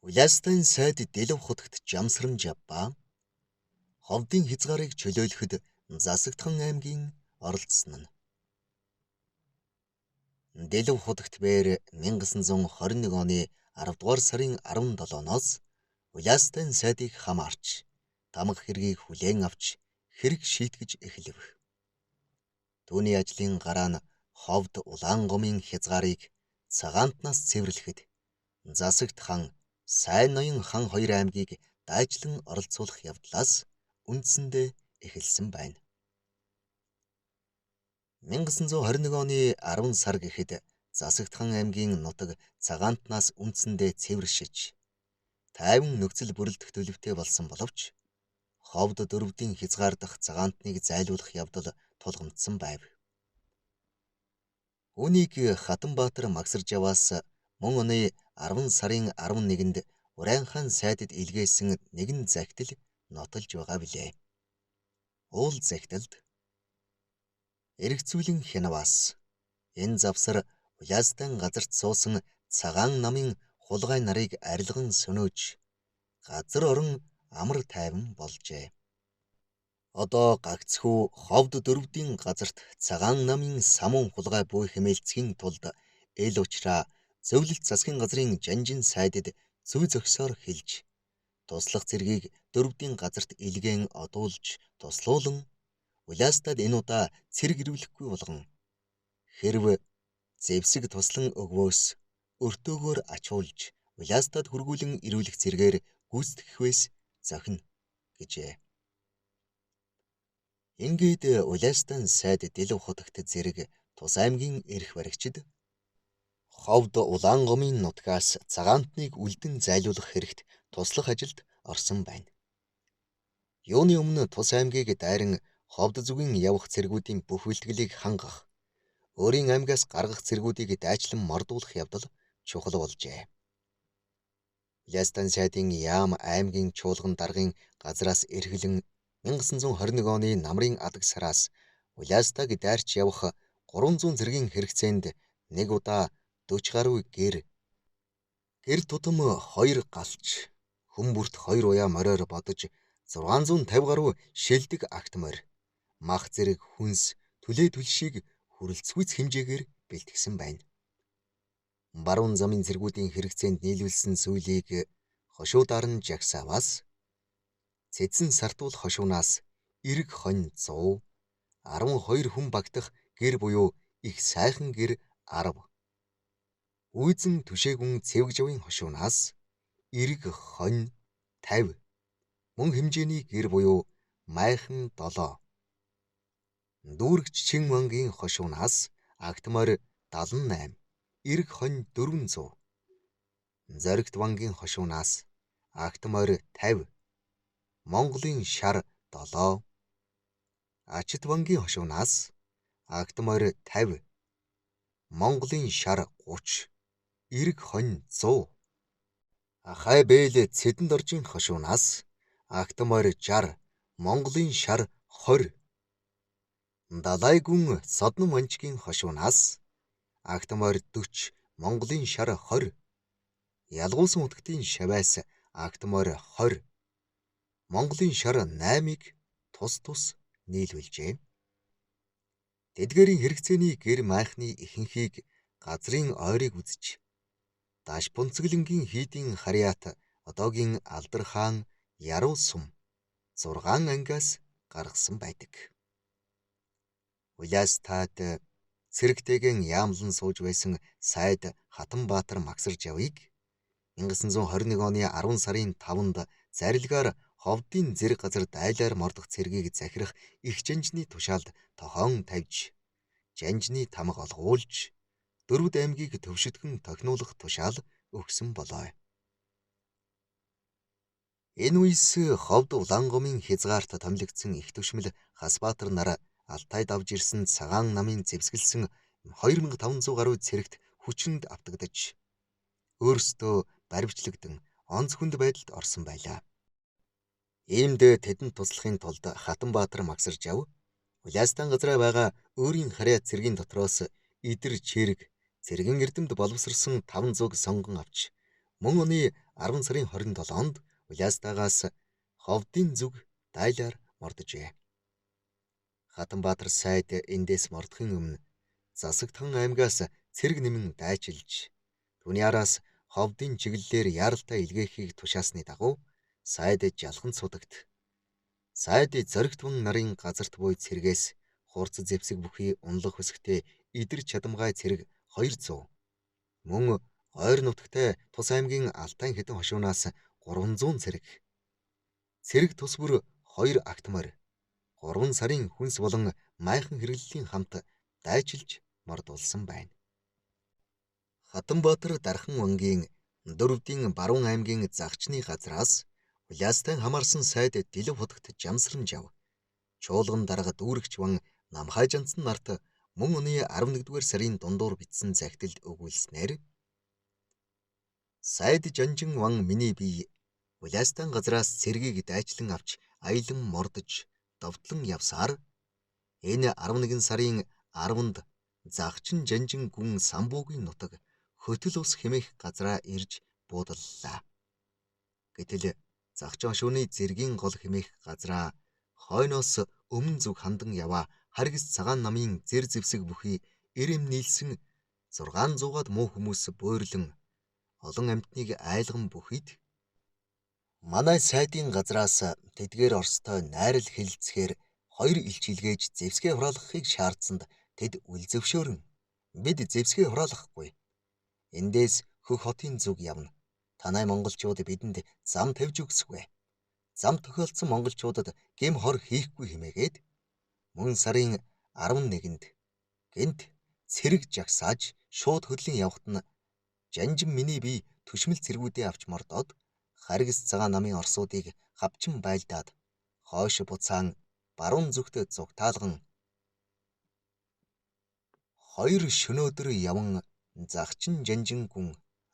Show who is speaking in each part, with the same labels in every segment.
Speaker 1: Улястын сайд дэлв хотогт жамсрамж ба ховдын хязгаарыг чөлөөлөхөд Засагдхан аймгийн оролцсон нь. Дэлв хотогт бээр 1921 оны 10 дугаар сарын 17-ноос Улястын сайдыг хамаарч тамга хэргийг хүлээн авч хэрэг шийтгэж эхлэв. Түүний ажлын гараа нь ховд Улаангомын хязгаарыг цагаантнаас цэвэрлэхэд Засагдхан Сайн ноён хан хоёр аймгийг дайчлан оролцуулах явдлаас үндсэндээ эхэлсэн байна. 1921 оны 10 сар гэхэд Засагдхан аймгийн нутаг цагаантнаас үндсэндээ цэвэршиж, тайван нөхцөл бүрэлдэх төлөвтэй болсон боловч ховд дөрвдийн хязгаар дахь цагаантныг зайлуулах явдал тулгамдсан байв. Үүнийг Хатанбаатар Магсаржаваас мөн оны 10 сарын 11-нд Урайхан сайдад илгээсэн нэгэн захидал нотолж байгаа билээ. Уул захидалд эргцүүлэн хянаваас энэ завсар Улястын газарт суусан цагаан намын хулгай нарыг арилган сөнөөж газар орон амар тайван болжээ. Одоо гагцхүү ховд дөрвдийн газарт цагаан намын самуун хулгай буй хэмээлцхийн тулд эл учраа зөвлөлт засгийн газрын Жанжин сайдад зүй зөксөөр хэлж, туслах зэргийг дөрвдийн газарт илгээн одуулж туслуулан Улястад энэ удаа цэрэг ирүүлэхгүй болгон хэрв зэвсэг туслан өгвөөс өртөөгөөр ачуулж Улястад хургуулan ирүүлэх зэргээр гүйцэтгэхвээс зохино гэжээ. Ингээд Улястын сайд дэлв хотогт зэрэг тус аймгийн эрх баригчид ховд Улаангомын нутгаас цагаантныг үлдэн зайлуулах хэрэгт туслах ажилд орсон байна. Юуны өмнө тус аймгийг дайран ховд зүгийн явах цэргүүдийн бүх бэлтгэлийг хангах, өөрийн аймгаас гаргах цэргүүдийг дайчлан мордуулах явдал чухал болжээ. Улястын сайдын яам аймгийн чуулган даргын газраас эргэлэн 1921 оны намрын адаг сараас Улястаг дайрч явах 300 цэргийн хэрэгцээнд нэг удаа 40 гаруй гэр тутам 2 галч, хүмүүрт 2 уяа мориор бодож 650 гаруй шилдэг агт морь, мах зэрэг хүнс, түлээ түлшийг хүрэлцгүйц хэмжээгээр бэлтгэсэн байна. Баруун замын цэргүүдийн хэрэгцээнд нийлүүлсэн сүүлийг хошуудаар нь жагсааваас цэцэн сартуул хошуунаас эрг хонь 100, 12 хүн багтах гэр буюу их сайхан гэр 10, үйзэн түшээгүн цэвгжавын хошуунаас эрг хонь 50, мөн хэмжээний гэр буюу майхан 7, дүүрэгч чин мангийн хошуунаас агт морь 78, эрг хонь 400, зоригт бангийн хошуунаас агт морь 50, Монголын шар 7, ачит бангийн хошуунаас агт морь 50, Монголын шар 30, эрг хонь 100, ахай бэл цэдэнд оржийн хошуунаас агт морь 60, Монголын шар 20, далай гүн содном манчгийн хошуунаас агт морь 40, Монголын шар 20, ялгуусан утгтын шаваас агт морь 20, Монголын шар 8-ыг тус нийлүүлжээ. Тэдгээрийн хэрэгцээний гэр майхны ихэнхийг газрын ойрыг үзэж, даш бунцэглэнгийн хийдийн харьяат одоогийн Алдар хаан яруу сум 6 ангиас гаргасан байдаг. Улястад цэрэгтэйгэн яамлан сууж байсан сайд Хатанбаатар Магсаржавыг 1921 оны 10 сарын 5-нд зарилгаар ховдын зэрэг газар дайлаар мордох цэргийг захирах их Жанжны тушаалд тохон тавьж, Жанжны тамга олгуулж, дөрвд аймгийг төвшөдгөн тохинуулах тушаал өгсөн болоо. Энэ үеэс ховд Улаангомын хязгаарт томилогдсон их түшмэл Хасбаатар нар Алтайд авж ирсэн цагаан намын зэвсгэлсэн 2500 гаруй цэрэгт хүчинд автагдаж, өөрсдөө баривчлагдсан онц хүнд байдалд орсон байлаа. Иймд тэдэнд туслахын тулд Хатанбаатар Магсаржав Улястын газраа байгаа өөрийн харьяа цэргийн дотроос идэр чирэг цэргийн эрдэмд боловсрсон 500 сонгон авч мөн оны 10 сарын 27-нд Улаастаагаас Ховдын зүг дайлаар мордожээ. Хатанбаатар сайд эндээс мордохын өмнө Засагтхан аймгаас цэрэг нэмэн дайчилж түүний араас Ховдын чиглэлээр яаралтай илгээхийг тушаасны дагуу сайд жалхан цудагт сайд зоригтван нарын газарт буй цэргээс хурц зэвсэг бүхий унлах хөсгтээ идэр чадамгай цэрэг 200 мөн ойр нутагтай Тус аймгийн Алтай хэдэн хошуунаас 300 цэрэг тус бүр 2 актмаар 3 сарын хүнс болон майхан хэрэглэлийн хамт дайчилж мордулсан байна. Хатанбаатар Дархан вангийн Дөрөвдийн Баруун аймгийн загчны газраас Улаастай хамаарсан сайд Дэлв хотогт жамсран жав. Чуулган дарга дүүрэгч ван Намхай Жанцсан нарт мөн оны 11-р сарын дундуур бичсэн захидалд өгүүлснээр сайд Жанжин ван миний бие Улаастай газраас цэргийг дайчлан авч аялан мордож довтлон явсаар энэ 11 сарын 10-нд Загчин Жанжин гүн Самбуугийн нутаг Хөтөл ус хэмээх газраа ирж буудаллаа. Гэтэл Загчин хошууны зэргийн гол хэмээх газраа хойноос өмнө зүг хандан яваа Харгис цагаан намын зэр зэвсэг бүхий эрэм нийлсэн 600-аад муу хүмүүс буурлан олон амьтныг айлган бүхийд манай сайдын газраас тэдгээр Оростой найрал хэлэлцэхээр 2 илчилгээж зэвсгээ хураалгахыг шаардсанд тэд үлзэвшөөрөн бид зэвсгээ хураалгахгүй. Эндээс хөх хотын зүг явна. Танай монголчууд бидэнд зам тавьж өгсөхгүй. Зам тохиолдсон монголчуудад гэм хор хийхгүй хэмээгээд мөн сарын 11-нд гэнт цэрэг жагсааж шууд хөдлийн явхад нь Жанжин миний бие төшмөл цэргүүдээ авч мордоод Харгис цагаан намын орсуудыг хавчин байлдаад хойш буцаан баруун зүгт зугтаалган 2 шөнөөдөр яван Загчин Жанжин гүн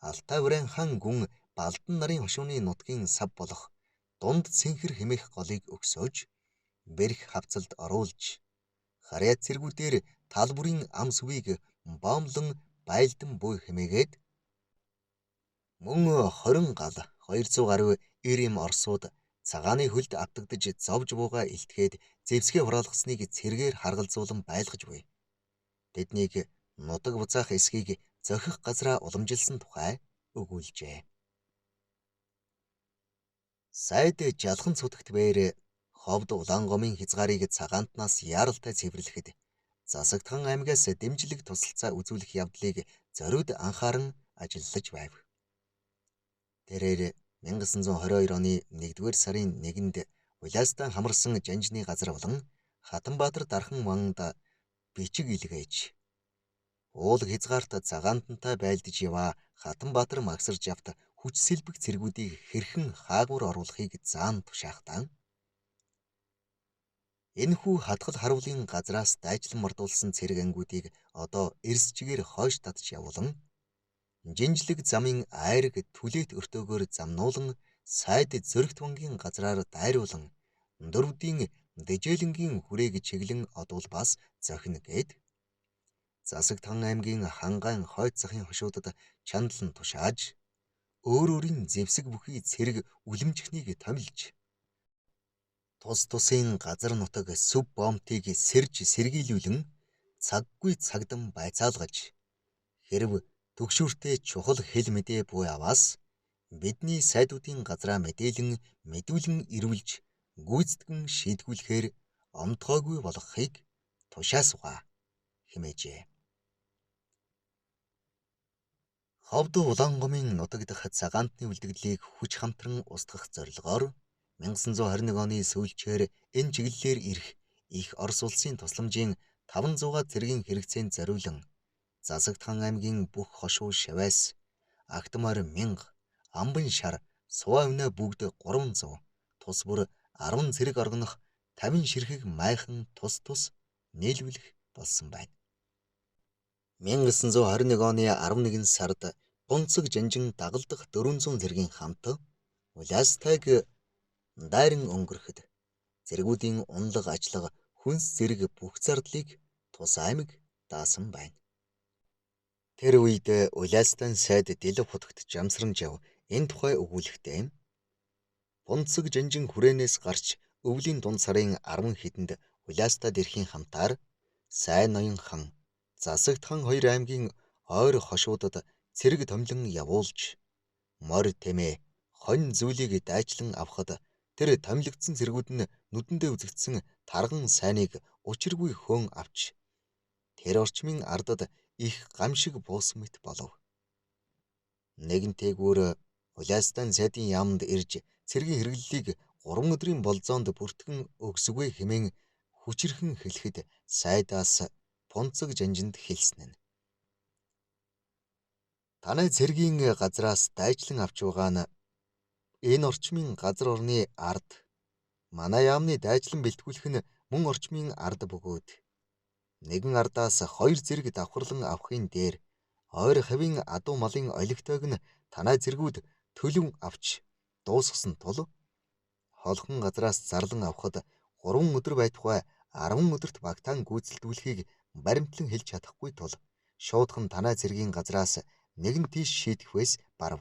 Speaker 1: Алтай Уран хаан гүн Балдан нарын хошууны нутгийн сав болох Дунд Цэнхэр хэмээх голыг өгсөөж бэрх хавцалд оруулж харьяа цэргүүдээр тал бүрийн ам сүвийг боомлон байлдан буй хэмээгээд мөн 20 гал 200 гаруй эрэм орсууд цагааны хөлд автагдж зовж бууга илтгээд зэвсгээ хураалгасныг цэргээр харгалзуулан байлгаж буй. Тэднийг нутаг буцаах эсхийг зохих газраа уламжилсан тухай өгүүлжээ. Сайд жалхан цутагт бээр Ховд Улаангомын хязгаарыг цагаантнаас яаралтай цэвэрлэхэд Засагтхан аймгаас дэмжлэг тусалцаа үзүүлэх явдлыг зориуд анхааран ажиллаж байв. Тэрээр 1922 оны 1-р сарын 1-нд Улаастай хамарсан Жанжны газар болон Хатанбаатар Дархан ванд бичиг илгээж уул хязгаарт цагаантантай байлдаж яваа Хатанбаатар магсарж авт хүч сэлбэг цэргүүдийг хэрхэн хаагуур оруулахыг заан тушаахтаа энэхүү хатгал харуулын газраас дайчлан мордуулсан цэрэг ангиудыг одоо эрс чигээр хойш татж явуулан жинжлэг замын айраг түлээт өртөөгөөр замнуулан сайд зөрөгт вангийн газраар дайруулан Дөрөвдийн Дэжээлэнгийн хүрээг чиглэн одуулбаас зохино гээд Засагтхан аймгийн хангайн хойд захын хошуудад чандлан тушааж өөрийн зэвсэг бүхий цэрэг үлэмжихнийг томилж тус тусын газар нутаг сүв бомтыг сэрж сэргийлүүлэн цаггүй цагдам байцаалгаж хэрв төгшүүртэй чухал хэл мэдээ буй аваас бидний сайдуудын газраа мэдүүлэн ирүүлж гүйцэтгэн шийдгүүлэхээр омтгоогүй болгохыг тушаасуга хэмээжээ. Ховд Улаангомын нутаг дахь цагаантны үлдэгдлийг хүч хамтран устгах зорилгоор 1921 оны сүүлчээр энэ чиглэлээр ирэх их Орос улсын тусламжийн 500-аад цэргийн хэрэгцээнд зориулан Засагтхан аймгийн бүх хошуу шавьяас Актмаар 1000 Амбан шар Суваа өвнө бүгд 300 тус бүр 10 цэрэг оргонох 50 ширхэг майхан тус нийлүүлэх болсон байна. 1921 оны 11 сард Гунцэг Жанжин дагалдах 400 цэргийн хамт Улаастайг дайран өнгөрөхөд цэргүүдийн унлаг ажиллага хүнс зэрэг бүх зардлыг Тус аймаг даасан байна. Тэр үед Улаастай сайд Дэлв хотогт жамсран жав Энэ тухай өгүүлэхдээ Бунцэг жанжин хүрээнээс гарч өвлийн дунд сарын 10 хэдэнд Уляастад ирэхийн хамтаар Сайн ноён хан, Засагт хан хоёр аймгийн ойр хошуудад цэрэг томилон явуулж морь тэмээ хонь зүйлийг дайчлан авахад тэр томилогдсон цэргүүд нь нүдэндээ үзэгдсэн тарган сайныг учиргүй хөөн авч тэр орчмын ардад их гамшиг буусан мэт болов. Нэгэнтэйгүүр Уляастан сайдын яамд ирж цэргийн хэрэгллийг 3 өдрийн болзоонд бүртгэн өгсөгөө хэмээн хүчирхэн хэлэхэд сайдаас Бунцэг жанжинд хэлсэн нь. Танай цэргийн газраас дайчлан авч байгаа нь энэ орчмын газар орны ард манай яамны дайчлан бэлтгүүлэх нь мөн орчмын ард бөгөөд нэгэн ардаас 2 зэрэг давхарлан авахын дээр ойр хавийн адуу малын олигтойг нь танай зэргүүд төлөв авч дуусгасан тул холхон газраас зарлан авахд 3 өдөр байтугай 10 өдөрт багтаан гүйцэлдүүлэхийг баримтлан хэлж чадахгүй тул шуудхан танай цэргийн газраас нэгэн тийш шийдэх вэс барав.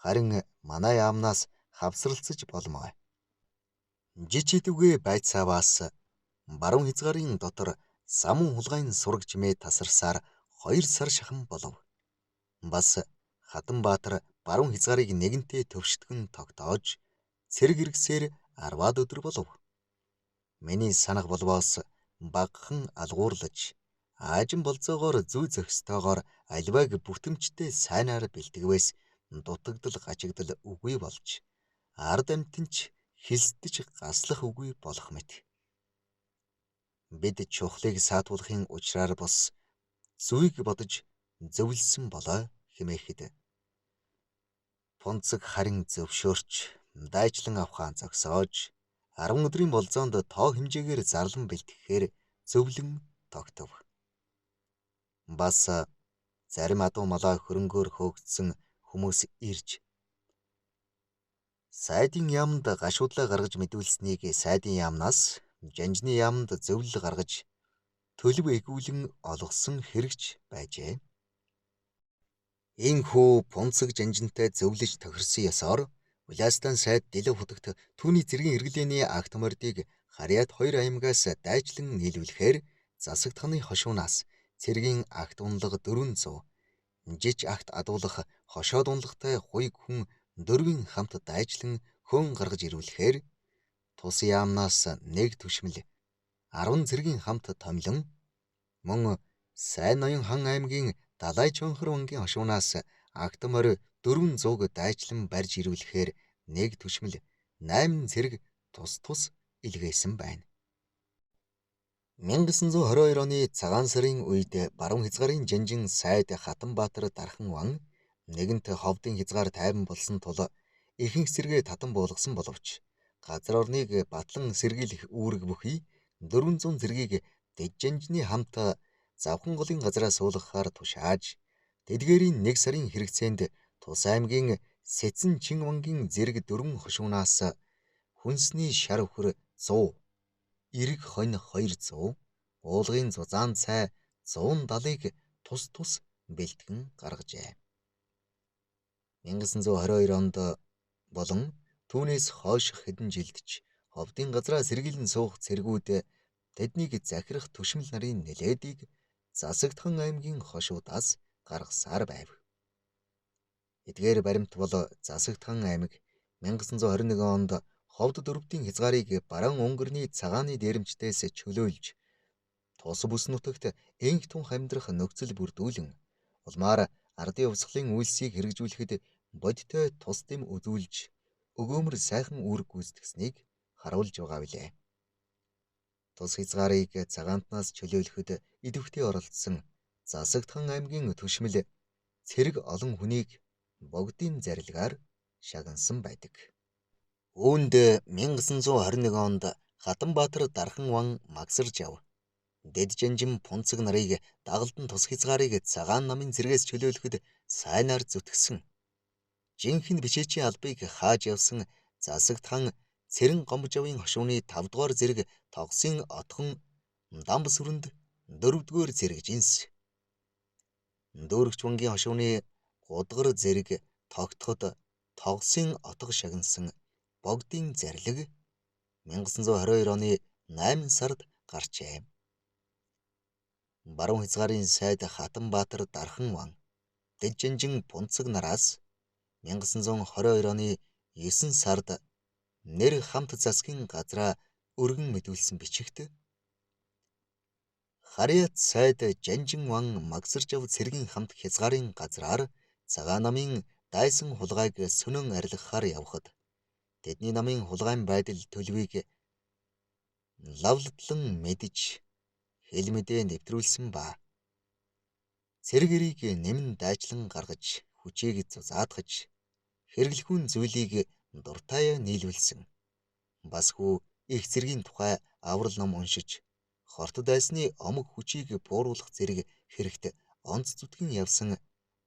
Speaker 1: Харин манай яамнаас хавсралцаж болмоо. Жичидвгээ байцааваас баруун хязгаарын дотор самун хулгайн сураг чимээ тасарсаар 2 сар шахан болов. Бас Хатанбаатар баруун хязгаарыг нэгэнтээ төвшдгөн тогтоож цэрэг иргэсээр 10-аад өдөр болов. Миний санах болбоос багхан алгуурлаж аажин болцоогоор зүй зохистойгоор альвааг бүтэмжтэй сайнаар бэлтгэвээс дутагдал гачигдал үгүй болж ард амтэнч хилсдэж гаслах үгүй болох мэт. Бид чухлыг саатуулахын учраар бос зүйг бодож зөвлөсөн болоо хэмээхэд Бунцэг харин зөвшөөрч дайчлан авахаа зогсоож 10 өдрийн болзоонд тоо хэмжээгээр зарлан бэлтгэхээр зөвлөн тогтов. Бас зарим адуу малаа хөрөнгөөр хөөгдсөн хүмүүс ирж сайдын яамд гашуудлаа гаргаж мэдүүлсэнийг сайдын яамнаас жанжны яамд зөвлөл гаргаж төлөв эгүүлэн олгосон хэрэгч байжээ. Ийхүү Бунцэг жанжинтай зөвлөж тохирсон ёсоор Уляастан сайд Дэлэв хотогт түүний цэргийн хэрэглээний акт мордыг Харьяат 2 аймагаас дайчлан нийлүүлэхээр Засагт ханы хошуунаас цэргийн акт унлага 400, жиж акт адуулах хошоод унлагтай хуйг хүн 4-ийн хамт дайчлан хөөн гаргаж ирүүлэхээр тус яамнаас нэг түшмэл 10 цэргийн хамт томилон мөн Сайн ноён хан аймгийн Далай Чонхор бангийн хошуунаас акт морь 400-г дайчлан барьж ирүүлэхээр нэг түшмэл 8 цэрэг тус илгээсэн байна. 1922 оны цагаан сарын үед баруун хязгаарын жанжин сайд Хатанбаатар дархан ван нэгэнт ховдын хязгаар тайван болсон тул ихэнх цэргээ татан буулгасан боловч газар орныг батлан сэргийлэх үүрэг бүхий 400 цэргийг дэд жанжны хамт завхан голын газараа суулгахаар тушааж тэдгээрийн 1 сарын хэрэгцээнд Тус аймгийн Сэцэн Чин бангийн зэрэг 4 хошуунаас хүнсний шар өхөр 100, эрэг хонь 200, уулгын зузаан цай 170-ыг тус бэлтгэн гаргажээ. 1922 онд болон түүнээс хойших хэдэн жилдч ховдын газраа сэргийлэн суух цэргүүд тэднийг захирах түшмэл нарын нэлээдийг Засагт хан аймгийн хошуудаас гаргасаар байв. Эдгээр баримт бол Засагт хан аймаг 1921 онд ховд дөрвдийн хязгаарыг баруун өнгөрний цагааны дээрэмчдээс чөлөөлж тус бүс нутагт энх тунх амьдрах нөхцөл бүрдүүлэн улмаар ардын хувьсгалын үйлсийг хэрэгжүүлэхэд бодиттой тус дэм үзүүлж өгөөмөр сайхан үүрэг гүйцэтгсэнийг харуулж байгаа билээ. Тус хязгаарыг цагаантнаас чөлөөлөхөд идэвхтэй оролцсон Засагт хан аймгийн түшмэл цэрэг олон хүнийг богдын зарилгаар шагнасан байдаг. Үүнд 1921 онд Хатанбаатар дархан ван магсарж ав. Дэд жанжин Бунцэг нарыг дагалдан тус хязгаарыг цагаан намын зэрэгээс чөлөөлөхөд сайнаар зүтгсэн. Жинхэнэ бичээчийн албыг хааж явсан Засагт хан Цэрэн Гомбожавын хошууны 5 дугаар зэрэг Тогсын отхон Дамбас хүрэнд 4-р зэрэг жинс. Дүүрэгч бангийн хошууны 3 дугаар зэрэг тогтход тогсын отго шагнасан богдын зарлиг 1922 оны 8 сард гарчээ. Баруун хязгаарын сайд Хатанбаатар Дархан ван Дэжжинжин Пунцэг нараас 1922 оны 9 сард нэр хамт засгийн газраа өргөн мэдүүлсэн бичигт Харьяат сайд Жанжин ван Магсаржав цэргийн хамт хязгаарын газраар цагаан намын дайсан хулгайг сүнэн арилгахаар явхад тэдний намын хулгайн байдал төлөвийг лавлтлан мэдж хэл мэдээ нэвтрүүлсэн ба цэрэг эрийг нэмэн дайчлан гаргаж хүчийг заатгаж хэрэглэхүүн зүйлийг дуртаяа нийлүүлсэн. Басгүй их цэргийн тухай аврал ном уншиж хорт дайсны омог хүчийг бууруулах зэрэг хэрэгт онц зүтгэн явсан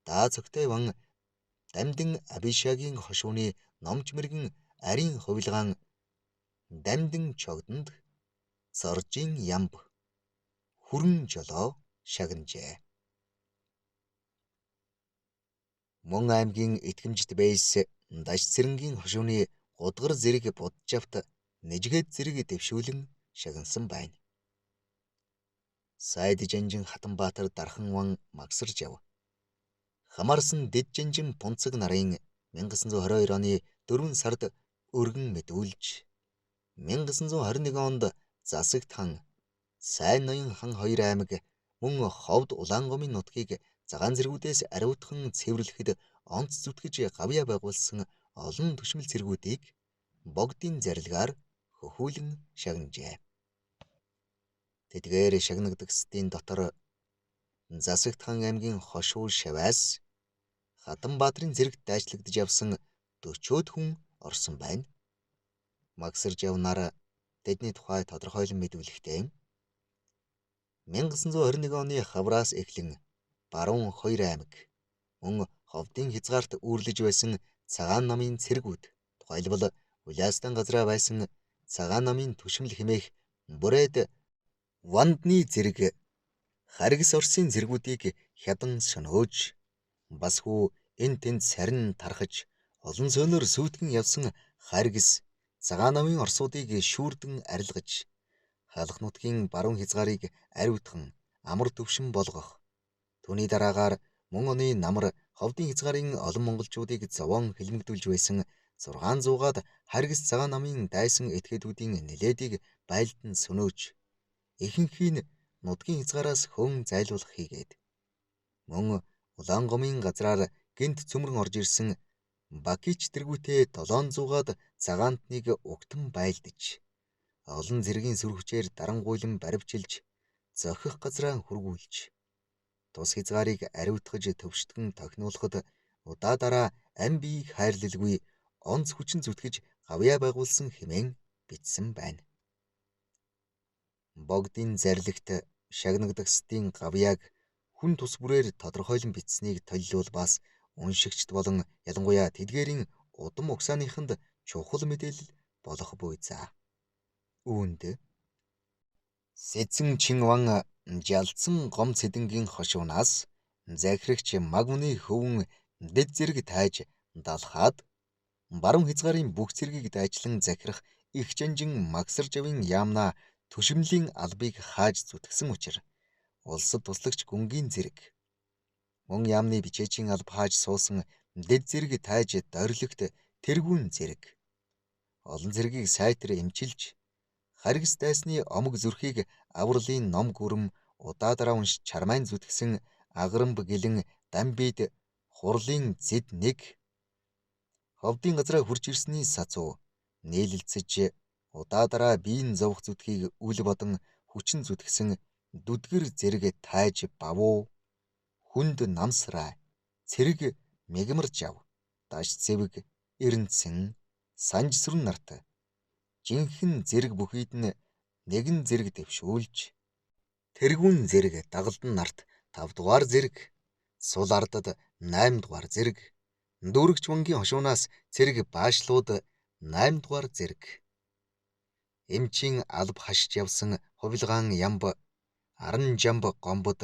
Speaker 1: даа цогтой ван Дамдин Абишагийн хошууны номч мэргэн арийн хувилгаан Дамдин чогдонд Соржин ямб хүрэн жолоо шагнажээ. Мөн аймгийн итгэмжит бэйс Даш цэрэнгийн хошууны гудгар зэрэг буджавт нэжгээд зэрэг дэвшүүлэн шагнасан байна. Сайд Жанжин Хатанбаатар Дархан ван Магсаржав хамаарсан Дэжжинжин Пунцэг нарын 1922 оны 4 сард өргөн мэдүүлж 1921 онд засагт хан Сайн ноён хан 2 аймаг мөн Ховд Улаангомын нутгийг цагаан зэргүүдээс ариутхан цэвэрлэхэд онц зүтгэж гавьяа байгуулсан олон түшмэл цэргүүдийг богдын зарилгаар хөхүүлэн шагнажээ. Тэдгээр шагнагдагсдын дотор Засагт хан аймгийн хошуу Шаваас Хатанбаатарын зэрэгт дайчлагдж явсан 40-од хүн орсон байна. Магсаржав нар тэдний тухай тодорхойлон мэдүүлэхдээ 1921 оны хавраас эхлэн баруун 2 аймаг мөн Ховдын хязгаарт үүрлэж байсан цагаан намын цэргүүд тухайлбал Уляастан газраа байсан цагаан намын түшмэл хэмээх бүрээд Вандны зэрэг Харгис Орсын зэргүүдийг хядан сөнөөж басгүй энэ тэнд сарин тархаж олон зөөнөр сүйтгэн явсан Харгис цагаан намын орсуудыг шүүрдэн арилгаж халах нутгийн баруун хязгаарыг ариутхан амар төвшин болгох. Түүний дараагаар мөн оны намар Ховдын хязгаарын олон монголчуудыг зовоон хэлмэгдүүлж байсан 600-аад Харгис цагаан намын дайсан этгээдүүдийн нэлээдийг байлдан сөнөөж ихэнхийг нутгийн хязгаараас хөн зайлуулах хийгээд мөн Улаангомын газраар гинт цөмрөн орж ирсэн Бакич тэргүүтээ 700-аад цагаантныг угтан байлдаж олон зэргийн сүр хүчээр дарангуйлан баривчилж зохих газраа хүргүүлж тус хязгаарыг ариутгаж төвшдгөн тохинуулахад удаа дараа ам биеийг хайрлалгүй онц хүчин зүтгэж гавьяа байгуулсан хэмээн бичсэн байна. Богдын зарилэгт шагнагдагсдын гавьяаг хүн тус бүрээр тодорхойлон бичсэнийг толилуулбаас уншигчд болон ялангуяа тэдгээрийн удам угсааныханд чухал мэдээлэл болох буй за. Үүнд Сэцэн Чинван жалцсан гом цэдэнгийн хошуунаас захирагч Магмны хөвөн дэд зэрэг тайж далхаад баруун хязгаарын бүх цэргийг дайчлан захирах их Жанжин Магсаржавын яамнаа түшмэлийн албыг хааж зүтгсэн учраас улсад туслагч гүнгийн зэрэг мөн яамны бичээчийн алба хааж суусан дэд зэрэг тайж дорилогт тэргүүн зэрэг олон зэргийг сайтар эмчилж Харгис дайсны омог зүрхийг авралын ном гүрэм удаа дараа унш чармайн зүтгсэн агарамб гэлэн дамбид хурлын зэд нэг Ховдын газраа хурж ирсний сацуу нийлэлцэж удаа дараа биеийн зовх зүтгийг үл бодон хүчин зүтгсэн дүдгэр зэрэг тайж бавуу хүнд намсраа цэрэг мегмарж ав даш цэвэг эрэнцэн санжсүрэн нарт жинхэнэ зэрэг бүхийд нь нэгэн зэрэг дэвшүүлж тэргүүн зэрэг дагалдан нарт 5 дугаар зэрэг сул ардад 8 дугаар зэрэг дүүрэгч вангийн хошуунаас цэрэг баашлууд 8 дугаар зэрэг эмчийн алба хашиж явсан хувилгаан ямб аран жамб гомбод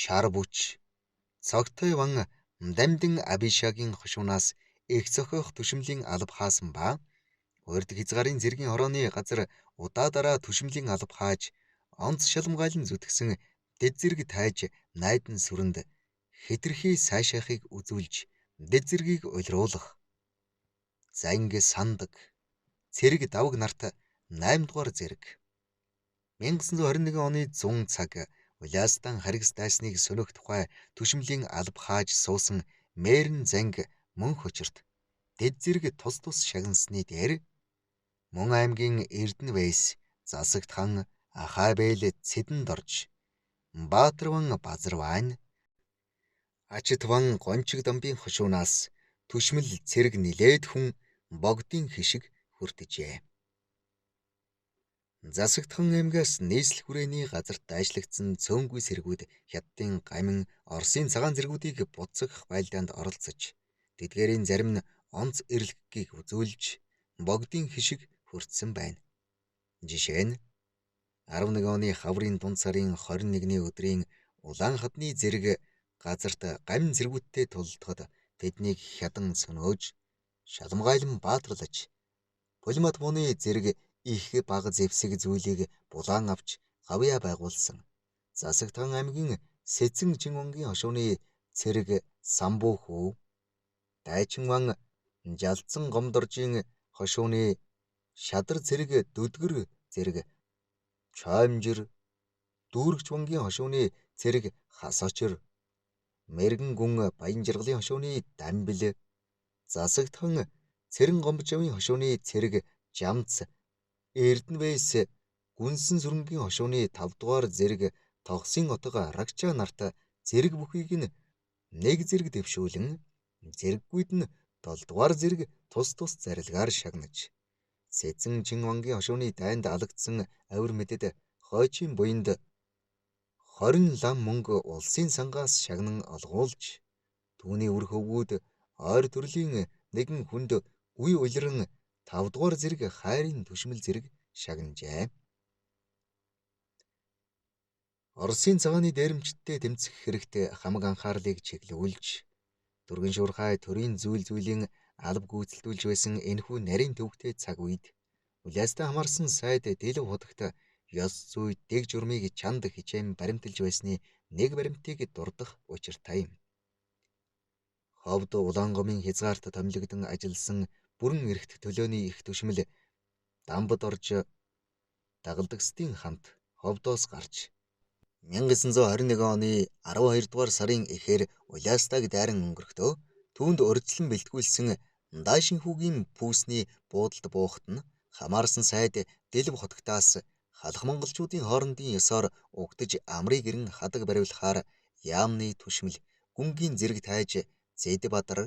Speaker 1: шар бүч цогтой ван Дамдин Абишагийн хошуунаас их зохиох түшимлийн алба хаасан ба урд хязгаарын зэргийн хорооны газар удаадараа түшимлийн алба хааж онц шалмгайлан зүтгсэн дэд зэрэг тайж найдан сүрэнд хэтэрхий сайшаахыг үзүүлж дэд зэргийг улируулах занг сандаг цэрэг давг нарт 8 дугаар зэрэг 1921 оны 100 цаг Улястан харгас дайсныг сөнөх тухай түшимлийн алба хааж суусан Мэрэн занг мөн хочирт дэд зэрэг тус тус шагнасны дээр Мөн аймгийн Эрдэнэвэс засагтхан Ахайбэл цэдэнд орж Баатарван Базарвайн Ачитван Гончиг дамбын хошуунаас түшмэл цэрэг нилээд хүн богдын хишиг хүртэжээ. Засагтхан аймгаас нийслэл хүрээний газарт дайшлагдсан цөөнгүй сэргүүд Хятадын гамин Оросын цагаан зэргүүдийг буцагах байлдаанд оролцож тэдгээрийн зарим нь онц эрлэгийг үзүүлж богдын хишиг хүртсэн байна. Жишээ нь 11 оны хаврын дунд сарын 21-ний өдрийн улаан хадны зэрэг газарт гамин зэргүүдтэй тулдахад тэднийг хядан сөнөөж шалмгайлан баатарлаж пулемат мууны зэрэг их бага зэвсэг зүйлийг булаан авч гавьяа байгуулсан. Засагтхан аймгийн Сэцэн Чинвангийн хошууны цэрэг Самбухүү Дайчинван Жалцсан Гомдоржийн хошууны Шадар цэрэг Дүдгэр цэрэг Чоомжир Дүүрэгч вангийн хошууны цэрэг Хасочир Мэргэн гүн Баян жаргалын хошууны Дамбил засагтхан Цэрэн Гомбожавын хошууны цэрэг Жамц Эрдэнэвэс Гүнсэн сүрэнгийн хошууны 5 дугаар зэрэг Тогсын отго Рагчаа нарт зэрэг бүхийг нь нэг зэрэг дэвшүүлэн зэрэггүйд нь 7 дугаар зэрэг тус тус зарилгаар шагнаж Сэцэн Чинвангийн хошууны дайнд алагдсан авир мэдэд хойчийн буянд 20 лам мөнгө улсын сангаас шагнан олгуулж түүний үр хөвгүүд ойр төрлийн нэгэн хүнд үе улиран 5 дугаар зэрэг хайрын түшмэл зэрэг шагнажээ. Оросын цагааны дээрэмчтдээ тэмцэх хэрэгтэй хамаг анхаарлыг чиглүүлж дүргэн шуурхай төрийн зүйлийн алба гүйцэлдүүлж байсан энэхүү нарийн төвөгтэй цаг үед Улястан хамаарсан сайд Дэлв хотогт ёс зүй дэг журмыг чанд хичээн баримталж байсны нэг баримтыг дурдах учиртай юм. Ховд Улаангомын хязгаарт томилогдсон ажилласан бүрэн эрхт төлөөний их түшмэл Дамбад орж дагалдагсдын хамт ховдоос гарч 1921 оны 12 дугаар сарын эхээр Улястаг дайран өнгөрөхдөө түүнд урьдчилан бэлтгүүлсэн Даашинхүүгийн пүүсний буудалд буухад нь хамаарсан сайд Дэлв хотогтаас халах монголчуудын хоорондын ёсоор угтаж амрыг ирэн хадаг бариулахаар яамны түшмэл гүнгийн зэрэг тайж Зэдбадар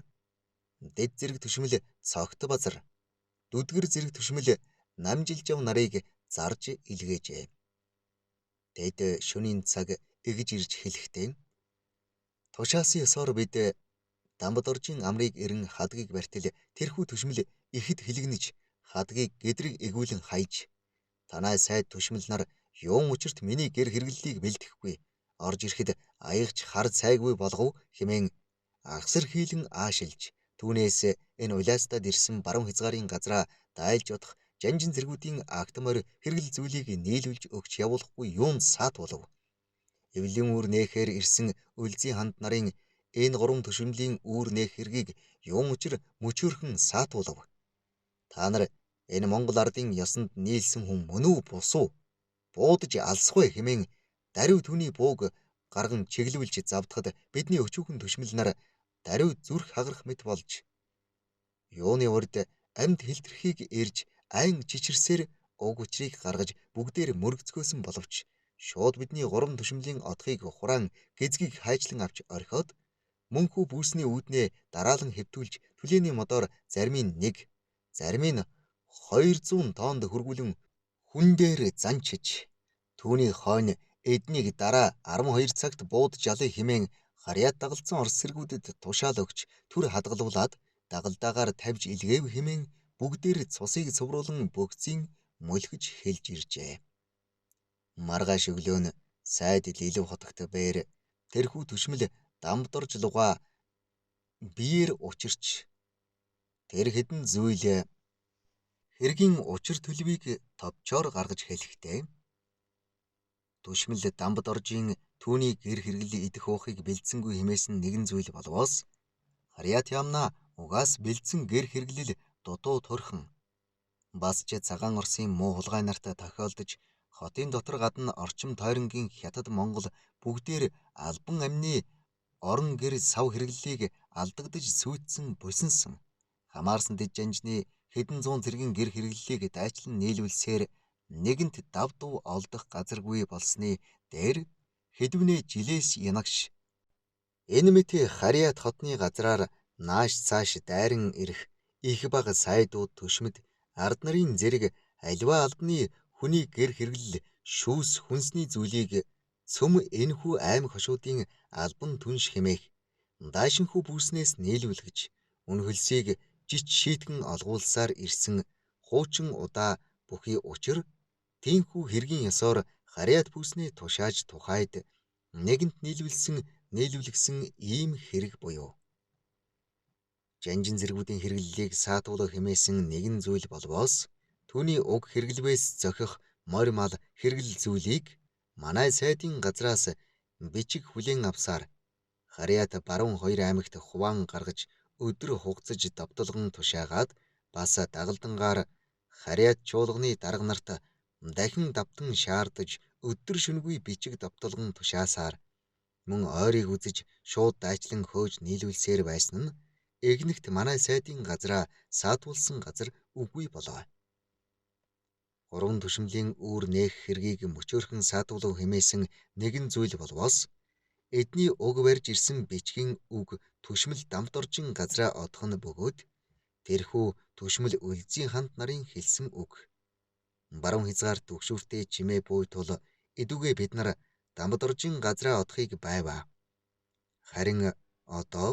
Speaker 1: дэд зэрэг түшмэл Цогт базар Дүдгэр зэрэг түшмэл Намжилжав нарыг зарж илгээжээ. Тэд шөнийн цаг эгж ирж хэлэхдээ тушаасан ёсоор бид Дамбадоржийн амрыг ирэн хадгийг бартил тэрхүү түшмэл ихэд хилэгнэж хадгийг гэдрэг эгүүлэн хайж танай сайд түшмэл нар юун учирт миний гэр хэрэглэлийг бэлдэхгүй орж ирэхэд аягч хар цайгүй болгов хэмээн агсар хийлэн аашилж түүнээс энэ Улястад ирсэн баруун хязгаарын газраа дайлж бодох жанжин зэргүүдийн актмор хэрэгэл зүйлийг нийлүүлж өгч явуулахгүй юунд саат болов. Эвлийн үүр нээхээр ирсэн үлзий ханд нарын энэ гурван түшмлийн үүр нээх хэргийг юун учир мөчөөрхөн саат болов. Та нар энэ Монгол ардын ёсонд нийлсэн хүн мөн үү бус уу? Буудаж алсах вэ хэмээн даруй түүний бууг гарган чиглүүлж завдахад бидний өчүүхэн түшмэл нар даруй зүрх хагарах мэт болж юуны урд амьд хэлтэрхийг ирж айн чичирсээр уг учрыг гаргаж бүгдээр мөргөцгөөсөн боловч шууд бидний гурван түшмлийн отхыг хураан гэзгийг хайчлан авч орхиод мөнхүү бүүсний үүднээ дараалан хэвтүүлж түлээний модоор зарим нь 1 зарим нь 200 тоннд хөргүүлэн хүн дээр занчиж түүний хойно эднийг дараа 12 цагт буудаж алъя хэмээн харьяат дагалдсан орос сэргүүдэд тушаал өгч түр хадгалуулаад дагалдаагаар тавьж илгээв хэмээн бүгдээр цусыг цувруулан бөгцийн мөлхөж хэлж иржээ. Маргааш өглөө нь сайд Дэлв хотогт бээр тэрхүү түшмэл Дамбадорж луга биеэр учирч тэр хэдэн зүйл хэргийн учир төлөвийг товчоор гаргаж хэлэхдээ түшмэл дамбад оржийн түүний гэр хэрэгэл идэх уухыг бэлдсэнгүй хэмээсэн нэгэн зүйл болвоос харьяат яамна угаас бэлдсэн гэр хэрэглэл дутуу төрхөн бас ч цагаан Орсын муу хулгай нарт тохиолдож хотын дотор гадна орчим тойронгийн хятад Монгол бүгдээр албан амны орон гэр сав хэрэглэлийг алдагдаж сүйтсэн бусинсан хамаарсан дэд жанжны хэдэн зуун зэргийн гэр хэрэглэлийг дайчлан нийлүүлсээр нэгэнт дав дуу олдох газаргүй болсны дээр хэдвнэ жилээс янагш энэ мэт харьяат хотны газраар нааш цааш дайран ирэх их бага сайдууд түшмэд ард нарын зэрэг аливаа албаны хүний гэр хэрэглэл шүүс хүнсний зүйлийг цөм энэхүү аймаг хошуудын албан түнш хэмээх даашинхүү бүснээс нийлүүлгэж үнхэлсийг жич шийтгэн олгуулсаар ирсэн хуучин удаа бүхий учир тийхүү хэргийн ёсоор харьяат бүснээ тушааж тухайд нэгэнт нийлүүлгсэн ийм хэрэг буюу жанжин зэргүүдийн хэрэглэлийг саатуулах хэмээсэн нэгэн зүйл болвоос түүний уг хэрэглвээс зохих морь мал хэрэглэл зүйлийг манай сайдын газраас бичиг хүлээн авсаар харьяат баруун 2 аймагт хуваан гаргаж өдөр хугацаж давталган тушаагаад бас дагалдангаар харьяат чуулганы дарга нарт дахин давтан шаардаж өдөр шөнөгүй бичиг давталган тушаасаар мөн ойрыг үзэж шууд дайчлан хөөж нийлүүлсээр байсан нь эгнэгт манай сайдын газраа саатуулсан газар үгүй болоо. Гурван түшмлийн үүр нээх хэргийг мөчөөрхөн саатуулав хэмээсэн нэгэн зүйл болвоос эдний уг барьж ирсэн бичгийн үг түшмэл дамт оржин газраа одох нь бөгөөд тэрхүү түшмэл үлзийн ханд нарын хэлсэн үг. Баруун хязгаарт төгшүүртэй чимээ буй тул эдүгээ бид нар дамбад оржин газраа одохыг байваа. Харин одоо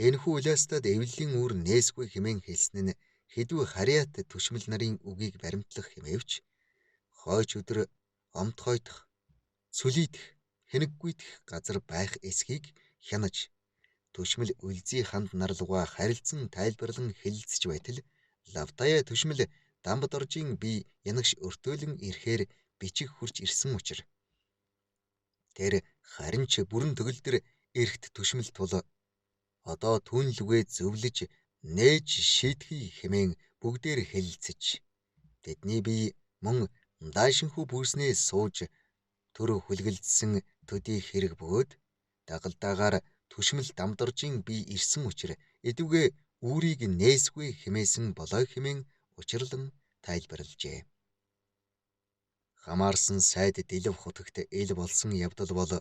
Speaker 1: энэхүү уляастад эвлэлийн үүр нээсгүй хэмээн хэлсэн нь хэдүү харьяат түшмэл нарын үгийг баримтлах хэмээвч хойч өдөр омтгойтох, сүлийдэх, хэнэггүйдэх газар байх эсхийг хянаж түшмэл үлзий ханд нар луга харилцан тайлбарлан хэлэлцэж байтал лавтая түшмэл дамбад оржийн би янагш өртөөлөн ирэхээр бичиг хурж ирсэн учир тэр харин ч бүрэн төгөлдөр эрт түшмэл тул одоо түн лүгээ зөвлөж нээж шийтгэе хэмээн бүгдээр хэлэлцэж тэдний бие мөн даашинхүү бүснээс сууж төр хүлгэлдсэн төдий хэрэг бөгөөд дагалдаагаар түшмэл дамдоржийн бие ирсэн учир эдүгээ үүрийг нээсгүй хэмээсэн болоо хэмээн учирлан тайлбарлажээ. Хамаарсан сайд дэлв хутагт ил болсон явдал бол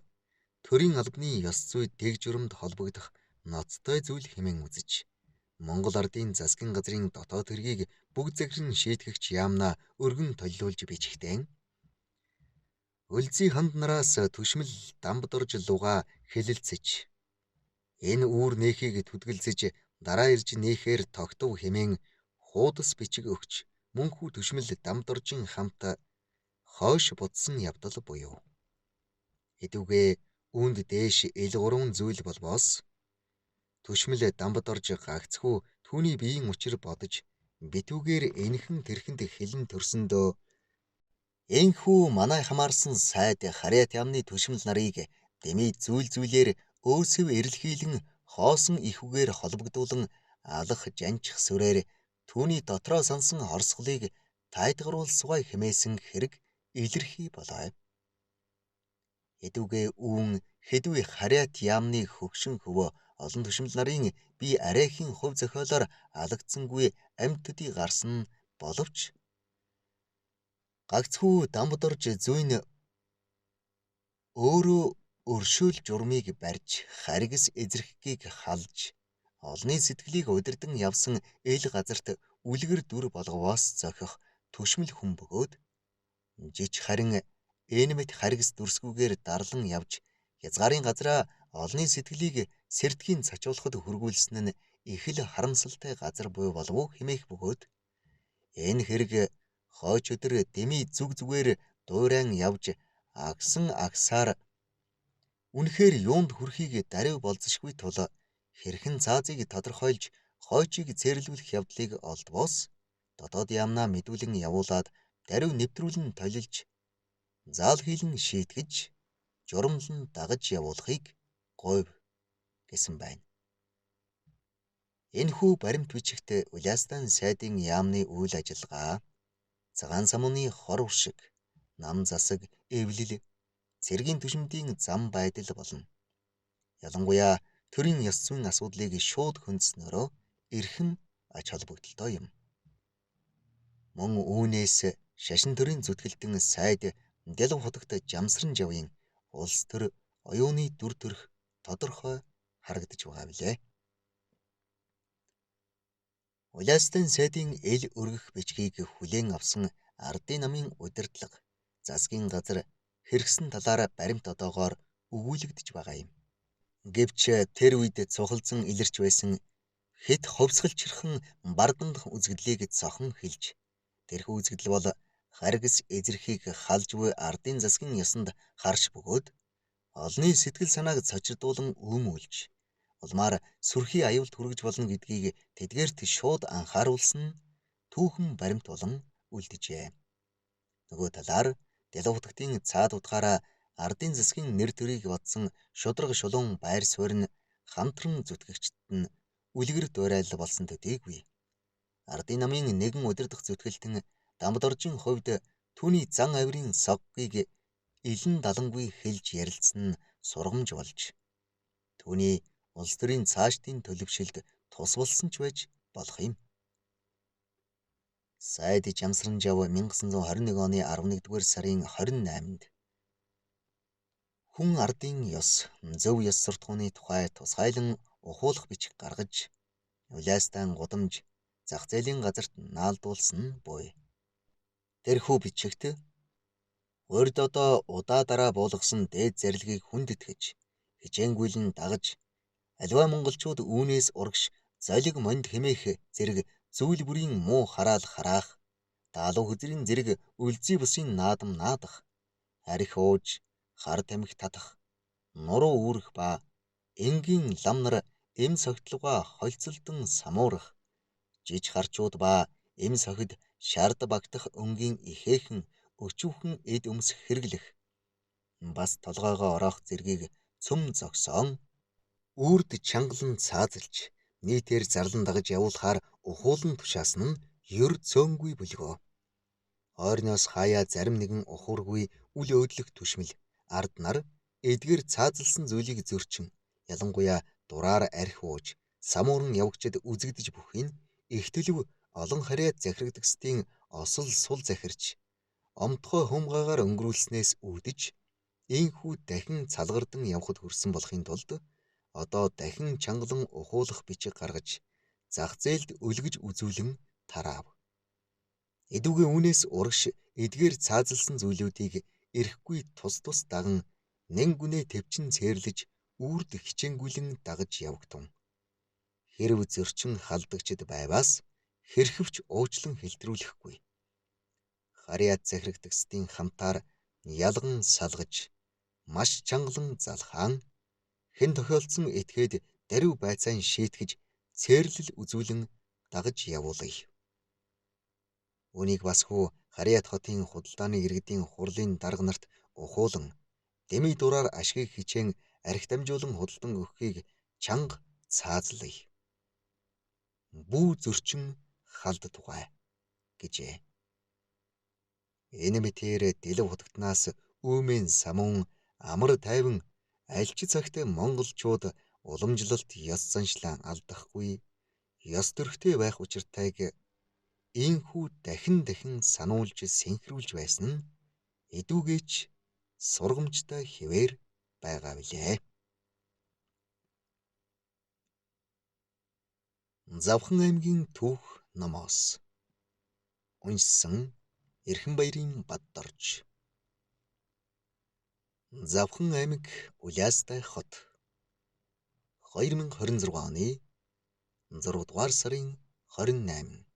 Speaker 1: төрийн албаны ёс зүй дэг журамд холбогдох ноцтой зүйл хэмээн үзэж Монгол ардын засгийн газрын дотоод хэргийг бүгд захиран шийтгэгч яамна өргөн толиулж бичихтэй. Үлзий ханд нараас түшмэл дамбад орж луга хэлэлцэж энэ үүр нээхийг түдгэлзэж дараа ирж нээхээр тогтов хэмээн хуудас бичиг өгч мөнхүү түшмэл дамбад оржин хамт хойш будсан явдал буюу эдүгээ үүнд дээш ил гурван зүйл болвоос түшмэл дамбад орж гагцхүү түүний биеийн учир бодож битүүгээр энхэн тэрхэнд хэлэн төрсөндөө энхүү манай хамаарсан сайд харьяат яамны түшмэл нарыг дэмий зүйлээр өөсөв эрэлхийлэн хоосон ихүүгээр холбогдуулан алах жанчих сүрээр түүний дотроо сансан хорсголыг тайлгаруулсвай хэмээсэн хэрэг илэрхий болоо. Эдүгээ үүн хэдвээ харьяат яамны хөгшин хөвөө олон түшмэл нарын би арайхийн хувь зохиолоор алагдсангүй амьд төдий гарсан боловч гагцхүү дамбад орж зүйн өөрөө өршөөл журмыг барьж харгас эзрэхгийг халж олны сэтгэлийг удирдан явсан ил газарт үлгэр дүр болгоос зохих түшмэл хүн бөгөөд жиж харин энэ мэт харгас дүрсгүүгээр дарлан явж хязгаарын газраа олны сэтгэлийг сэрдгийн цачуулахад хүргүүлсэн нь их л харамсалтай газар буй болов уу хэмээх бөгөөд энэ хэрэг хойч өдөр дэмий зүгээр дуурайн явж агсан агсаар үнэхээр юунд хүрэхийг даруй болзошгүй тул Хэрхэн цаазыг тодорхойлж хойчийг цээрлүүлэх явдлыг олдвоос дотоод яамнаа мэдүүлэн явуулаад даруй нэвтрүүлэн толилж заал хийлэн шийтгэж журамлан дагаж явуулахыг говь гэсэн байна. Энэхүү баримт бичигт Улястан сайдын яамны үйл ажиллагаа, цагаан самууны хор уршиг, нам засаг, эвлэл, цэргийн түшимдийн зам байдал болно. Ялангуяа төрийн ёс зүйн асуудлыг шууд хөндөснөөрөө эрхэм ач холбогдолтой юм. Мөн үүнээс шашин төрийн зүтгэлтэн сайд Дэлв хотогт Жамсран жавын улс төр оюуны дүр төрх тодорхой харагдаж байгаа билээ. Улястан сайдын эл өргөх бичгийг хүлээн авсан ардын намын удирдлага, засгийн газар хэрэгсэн талаараа баримт одоогоор өгүүлэгдэж байгаа юм. Гэвч тэр үед цухалзан илэрч байсан хэд ховсгалчирхан бардамдах үзэгдлийг цохон хэлж, тэрхүү үзэгдэл бол харгас эзэрхийг халж буй ардын засгийн ёсонд харш бөгөөд олны сэтгэл санааг цочирдуулан үүмүүлж, улмаар сүрхий аюулт хүргэж болно гэдгийг тэдгээрт шууд анхааруулсан нь түүхэн баримт болон үлджээ. Нөгөө талаар Дэлв хотын цаад утгаараа ардын засгийн нэр төрийг батсан шудраг шулуун байр суурь нь хамтран зүтгэгчд нь үлгэр дуурайлал болсон төдийгүй ардын намын нэгэн удирдах зүтгэлтэн Дамдоржийн хувьд түүний зан авирын соггийг илэн далангүй хэлж ярилцсан нь сургамж болж түүний улс төрийн цаашдын төлөвшөлд тус болсон ч байж болох юм. Сайд Жамсран жав 1921 оны 11-р сарын 28-нд хүн ардын ёс, зөв ёс суртахууны тухай тусгайлан ухуулах бичиг гаргаж Улястан гудамж зах зээлийн газарт наалдуулсан нь буй. Тэрхүү бичигт урд одоо удаа дараа буулгасан дээд зарилгийг хүнд итгэж, хичээнгүйлэн дагаж, аливаа монголчууд үүнээс урагш золиг монд хэмээх зэрэг зүйл бүрийн муу хараал хараах, даалуу хөзрийн зэрэг үлзий бусын наадам наадах, арх ууж, хар тамхи татах, нуруу үүрэх ба энгийн лам нар эм согтлугаа холцолдон самуурах, жиж харчууд ба эм сохид шард багтах өнгийн ихээхэн өчүүхэн эд өмс хэрэглэх, бас толгойгоо ороох зэргийг цөм зогсоон үрд чангалан цаазалж нийтээр зарлан дагаж явуулахаар ухуулан тушаасан нь ёр цөөнгүй бүлгөө. Ойрноос хаяа зарим нэгэн ухуургүй үл өөдлөх түшмэл ард нар эдгээр цаазалсан зүйлийг зөрчин, ялангуяа дураар архи ууж самууран явагчид үзэгдэж бүхий нь их төлөв олон харьяат захирагдагсдын осол сул захирч омтгой хумгаагаар өнгөрүүлснээс үүдэж ийхүү дахин цалгардан явхад хүрсэн болохын тулд одоо дахин чангалан ухуулах бичиг гаргаж зах зээлд өлгөж үзүүлэн тараав. Эдүгээ үүнээс урагш эдгээр цаазалсан зүйлүүдийг эрэхгүй тус тус даган нэн гүнээ төвчин цээрлэж үрд хичээнгүйлэн дагаж явагтун. Хэрв зөрчин халдагчд байваас хэрхэвч уучлан хэлтрүүлэхгүй. Харьяат захирагдагсдын хамтаар ялган салгаж, маш чангалан залхаан, хэн тохиолдсон этгээд даруй байцаан шийтгэж цээрлэл үзүүлэн дагаж явуулъя. Үүнийг бас хүү Харьяат хотын худалдааны иргэдийн хурлын дарга нарт ухуулан дэмий дураар ашгийг хичээн архи дамжуулан худалдан өгөхийг чанга цаазлая. Бүү зөрчин халд тугай гэжээ. Энэ мэтээр Дэлв хотогтнаас үүмэн самуун амар тайван аль ч цагт монголчууд уламжлалт ёс заншлаа алдахгүй ёс төрхтэй байх учиртайг ийхүү дахин дахин сануулж синхруулж байсан нь эдүгээч сургамжтай хэвээр байгаа билээ. Завхан аймгийн түүх номоос уншсан Эрхэнбаярын Баддорж. Завхан аймаг Уляастай хот 2026 оны 6 дугаар сарын 28